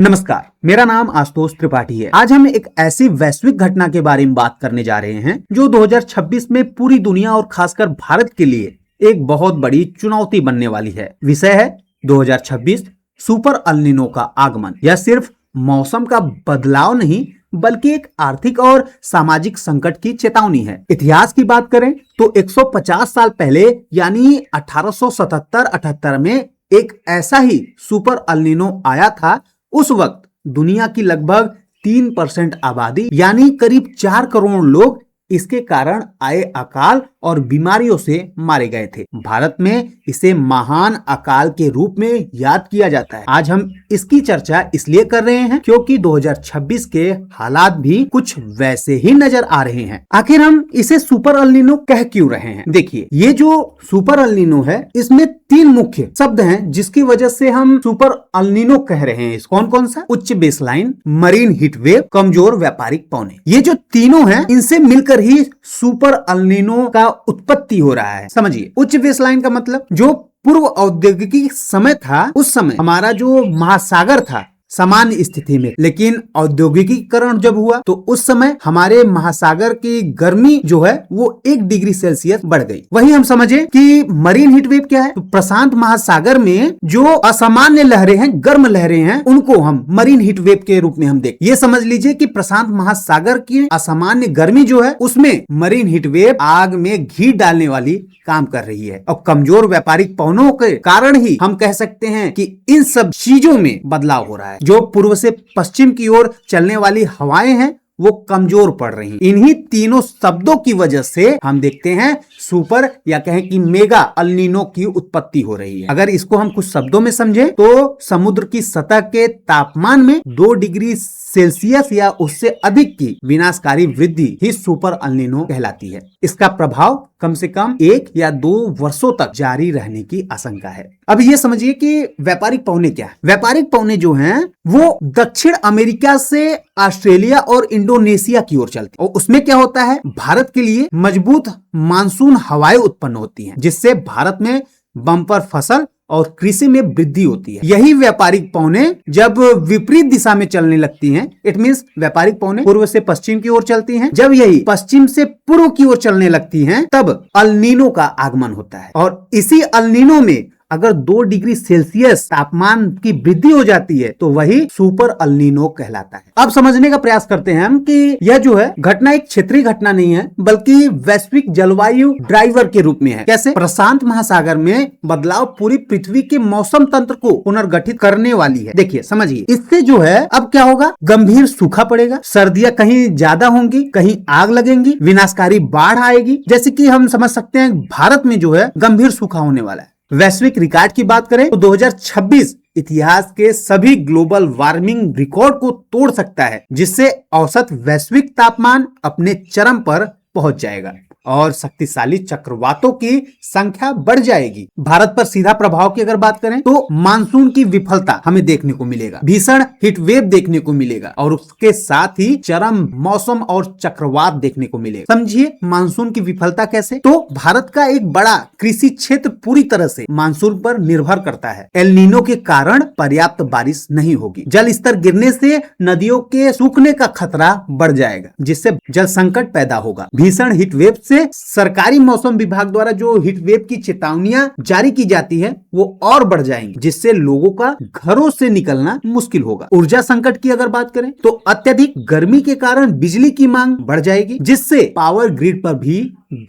नमस्कार, मेरा नाम आशुतोष त्रिपाठी है। आज हम एक ऐसी वैश्विक घटना के बारे में बात करने जा रहे हैं जो 2026 में पूरी दुनिया और खासकर भारत के लिए एक बहुत बड़ी चुनौती बनने वाली है। विषय है 2026 सुपर अल नीनो का आगमन। यह सिर्फ मौसम का बदलाव नहीं बल्कि एक आर्थिक और सामाजिक संकट की चेतावनी है। इतिहास की बात करें तो 150 साल पहले यानी 1877-78 में एक ऐसा ही सुपर अल नीनो आया था। उस वक्त दुनिया की लगभग 3% आबादी यानी करीब 4 करोड़ लोग इसके कारण आए अकाल और बीमारियों से मारे गए थे। भारत में इसे महान अकाल के रूप में याद किया जाता है। आज हम इसकी चर्चा इसलिए कर रहे हैं क्योंकि 2026 के हालात भी कुछ वैसे ही नजर आ रहे हैं। आखिर हम इसे सुपर अल नीनो कह क्यों रहे हैं? देखिए, ये जो सुपर अल नीनो है इसमें 3 मुख्य शब्द हैं जिसकी वजह से हम सुपर अल नीनो कह रहे हैं। कौन कौन सा? उच्च बेसलाइन, मरीन हीट वेव, कमजोर व्यापारिक पौने। ये जो तीनों हैं इनसे मिलकर ही सुपर अल नीनो का उत्पत्ति हो रहा है। समझिए, उच्च बेसलाइन का मतलब जो पूर्व औद्योगिक समय था उस समय हमारा जो महासागर था सामान्य स्थिति में, लेकिन औद्योगिकीकरण जब हुआ तो उस समय हमारे महासागर की गर्मी जो है वो 1 डिग्री सेल्सियस बढ़ गई। वही हम समझे कि मरीन हीट वेव क्या है? तो प्रशांत महासागर में जो असामान्य लहरें हैं, गर्म लहरें हैं, उनको हम मरीन हीट वेव के रूप में हम देख। ये समझ लीजिए कि प्रशांत महासागर की असामान्य गर्मी जो है उसमें मरीन हीट वेव आग में घी डालने वाली काम कर रही है। और कमजोर व्यापारिक पवनों के कारण ही हम कह सकते हैं कि इन सब चीजों में बदलाव हो रहा है। जो पूर्व से पश्चिम की ओर चलने वाली हवाएं हैं वो कमजोर पड़ रही हैं। इन्हीं तीनों शब्दों की वजह से हम देखते हैं सुपर या कहें कि मेगा अल नीनो की उत्पत्ति हो रही है। अगर इसको हम कुछ शब्दों में समझें तो समुद्र की सतह के तापमान में 2 डिग्री सेल्सियस या उससे अधिक की विनाशकारी वृद्धि ही सुपर अल नीनो कहलाती है। इसका प्रभाव कम से कम 1 या 2 वर्षों तक जारी रहने की आशंका है। अब ये समझिए कि व्यापारिक पौने क्या है। व्यापारिक पौने जो हैं वो दक्षिण अमेरिका से ऑस्ट्रेलिया और इंडोनेशिया की ओर चलती है। और उसमें क्या होता है, भारत के लिए मजबूत मानसून हवाएं उत्पन्न होती हैं जिससे भारत में बम्पर फसल और कृषि में वृद्धि होती है। यही व्यापारिक पौने जब विपरीत दिशा में चलने लगती हैं, इट मींस व्यापारिक पौने पूर्व से पश्चिम की ओर चलती हैं, जब यही पश्चिम से पूर्व की ओर चलने लगती हैं तब अल नीनो का आगमन होता है। और इसी अल नीनो में अगर 2 डिग्री सेल्सियस तापमान की वृद्धि हो जाती है तो वही सुपर अल नीनो कहलाता है। अब समझने का प्रयास करते हैं हम कि यह जो है घटना एक क्षेत्रीय घटना नहीं है बल्कि वैश्विक जलवायु ड्राइवर के रूप में है। कैसे? प्रशांत महासागर में बदलाव पूरी पृथ्वी के मौसम तंत्र को पुनर्गठित करने वाली है। देखिए, समझिए, इससे जो है अब क्या होगा, गंभीर सूखा पड़ेगा, सर्दियां कहीं ज्यादा होंगी, कहीं आग लगेंगी, विनाशकारी बाढ़ आएगी। जैसे कि हम समझ सकते हैं भारत में जो है गंभीर सूखा होने वाला है। वैश्विक रिकॉर्ड की बात करें तो 2026 इतिहास के सभी ग्लोबल वार्मिंग रिकॉर्ड को तोड़ सकता है जिससे औसत वैश्विक तापमान अपने चरम पर पहुंच जाएगा और शक्तिशाली चक्रवातों की संख्या बढ़ जाएगी। भारत पर सीधा प्रभाव की अगर बात करें तो मानसून की विफलता हमें देखने को मिलेगा, भीषण हीट वेव देखने को मिलेगा और उसके साथ ही चरम मौसम और चक्रवात देखने को मिलेगा। समझिए मानसून की विफलता कैसे? तो भारत का एक बड़ा कृषि क्षेत्र पूरी तरह से मानसून पर निर्भर करता है। एल नीनो के कारण पर्याप्त बारिश नहीं होगी, जल स्तर गिरने से नदियों के सूखने का खतरा बढ़ जाएगा जिससे जल संकट पैदा होगा। भीषण हीट वेव से सरकारी मौसम विभाग द्वारा जो हीट वेव की चेतावनियां जारी की जाती है वो और बढ़ जाएंगी जिससे लोगों का घरों से निकलना मुश्किल होगा। ऊर्जा संकट की अगर बात करें तो अत्यधिक गर्मी के कारण बिजली की मांग बढ़ जाएगी जिससे पावर ग्रिड पर भी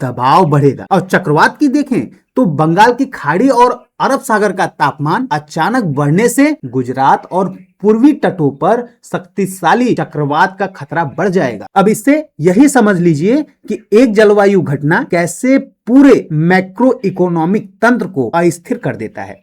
दबाव बढ़ेगा। और चक्रवात की देखें तो बंगाल की खाड़ी और अरब सागर का तापमान अचानक बढ़ने से गुजरात और पूर्वी तटों पर शक्तिशाली चक्रवात का खतरा बढ़ जाएगा। अब इससे यही समझ लीजिए कि एक जलवायु घटना कैसे पूरे मैक्रो इकोनॉमिक तंत्र को अस्थिर कर देता है।